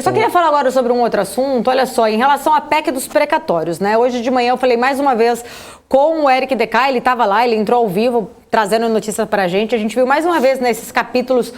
só queria falar agora sobre um outro assunto. Olha só, em relação à PEC dos precatórios, né? Hoje de manhã eu falei mais uma vez com o Eric Decay, ele estava lá, ele entrou ao vivo trazendo notícias para a gente viu mais uma vez nesses capítulos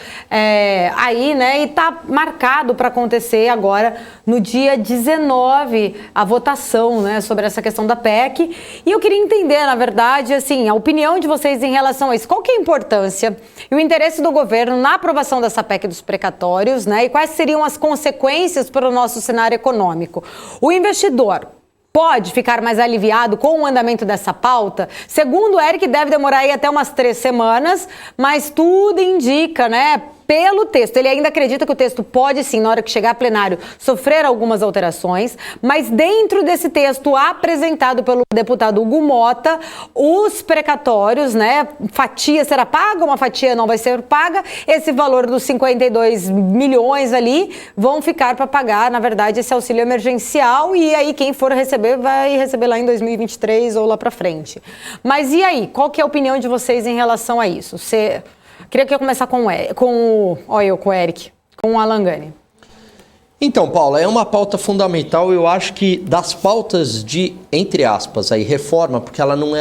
aí, né, e tá marcado para acontecer agora no dia 19 a votação, né, sobre essa questão da PEC, e eu queria entender, na verdade, assim, a opinião de vocês em relação a isso, qual que é a importância e o interesse do governo na aprovação dessa PEC dos precatórios, né, e quais seriam as consequências para o nosso cenário econômico. O investidor pode ficar mais aliviado com o andamento dessa pauta? Segundo o Eric, deve demorar aí até umas 3 semanas, mas tudo indica, né, pelo texto. Ele ainda acredita que o texto pode, sim, na hora que chegar a plenário, sofrer algumas alterações, mas dentro desse texto apresentado pelo deputado Hugo Mota, os precatórios, né, fatia será paga, uma fatia não vai ser paga, esse valor dos 52 milhões ali vão ficar para pagar, na verdade, esse auxílio emergencial, e aí quem for receber vai receber lá em 2023 ou lá para frente. Mas e aí, qual que é a opinião de vocês em relação a isso? Queria que eu começar com o Eric, com o Alan Gani. Então, Paula, é uma pauta fundamental. Eu acho que das pautas de, entre aspas, aí, reforma, porque ela não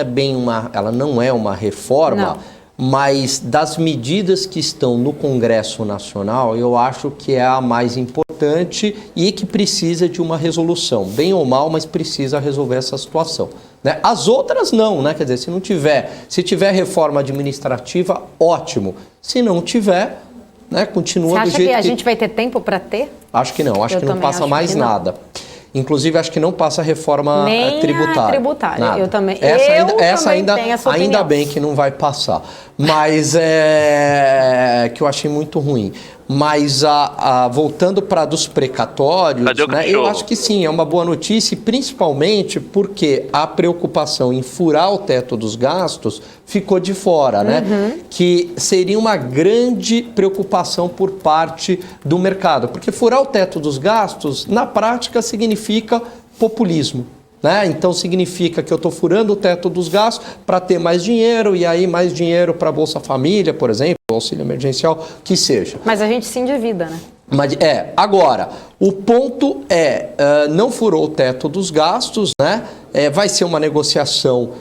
é uma reforma, mas das medidas que estão no Congresso Nacional, eu acho que é a mais importante e que precisa de uma resolução. Bem ou mal, mas precisa resolver essa situação. Né? As outras não, né? Quer dizer, se tiver reforma administrativa, ótimo. Se não tiver, né, continua do jeito que... Você acha que a gente vai ter tempo para ter? Acho que não, acho que não passa mais nada. Inclusive, acho que não passa reforma tributária. Nem a tributária, nada. Eu também tenho essa opinião. Ainda bem que não vai passar. Mas que eu achei muito ruim. Mas voltando para dos precatórios, né, eu acho que sim, é uma boa notícia, principalmente porque a preocupação em furar o teto dos gastos ficou de fora, né? Que seria uma grande preocupação por parte do mercado. Porque furar o teto dos gastos, na prática, significa populismo. Né? Então significa que eu estou furando o teto dos gastos para ter mais dinheiro, e aí mais dinheiro para Bolsa Família, por exemplo, auxílio emergencial, que seja. Mas a gente se endivida, né? Mas, agora, o ponto não furou o teto dos gastos, né? Vai ser uma negociação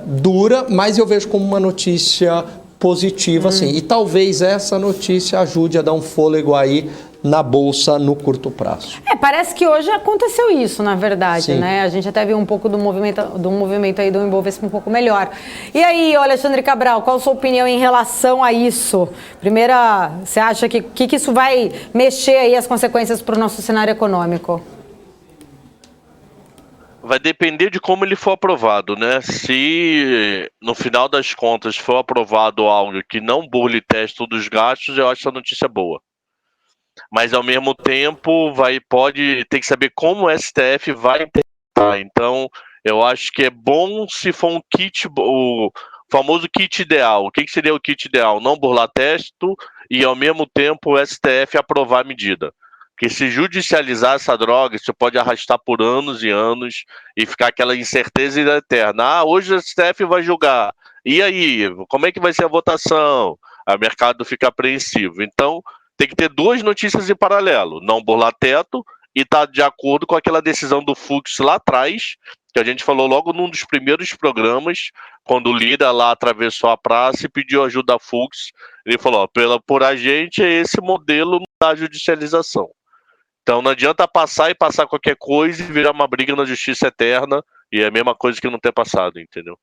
dura, mas eu vejo como uma notícia positiva, assim. E talvez essa notícia ajude a dar um fôlego aí na Bolsa no curto prazo. Parece que hoje aconteceu isso, na verdade, Sim. né? A gente até viu um pouco do movimento aí do Ibovespa um pouco melhor. E aí, Alexandre Cabral, qual a sua opinião em relação a isso? Primeira, você acha que isso vai mexer aí as consequências para o nosso cenário econômico? Vai depender de como ele for aprovado, né? Se no final das contas for aprovado algo que não burle teto dos gastos, eu acho essa notícia boa. Mas ao mesmo tempo pode ter que saber como o STF vai interpretar. Então, eu acho que é bom se for um kit, o famoso kit ideal. O que seria o kit ideal? Não burlar teto e ao mesmo tempo o STF aprovar a medida. Porque se judicializar essa droga, isso pode arrastar por anos e anos e ficar aquela incerteza eterna. Hoje o STF vai julgar. E aí, como é que vai ser a votação? O mercado fica apreensivo. Então, tem que ter duas notícias em paralelo. Não burlar teto e estar de acordo com aquela decisão do Fux lá atrás, que a gente falou logo num dos primeiros programas, quando o Lira lá atravessou a praça e pediu ajuda a Fux. Ele falou, por a gente é esse modelo da judicialização. Então não adianta passar qualquer coisa e virar uma briga na justiça eterna, e é a mesma coisa que não ter passado, entendeu?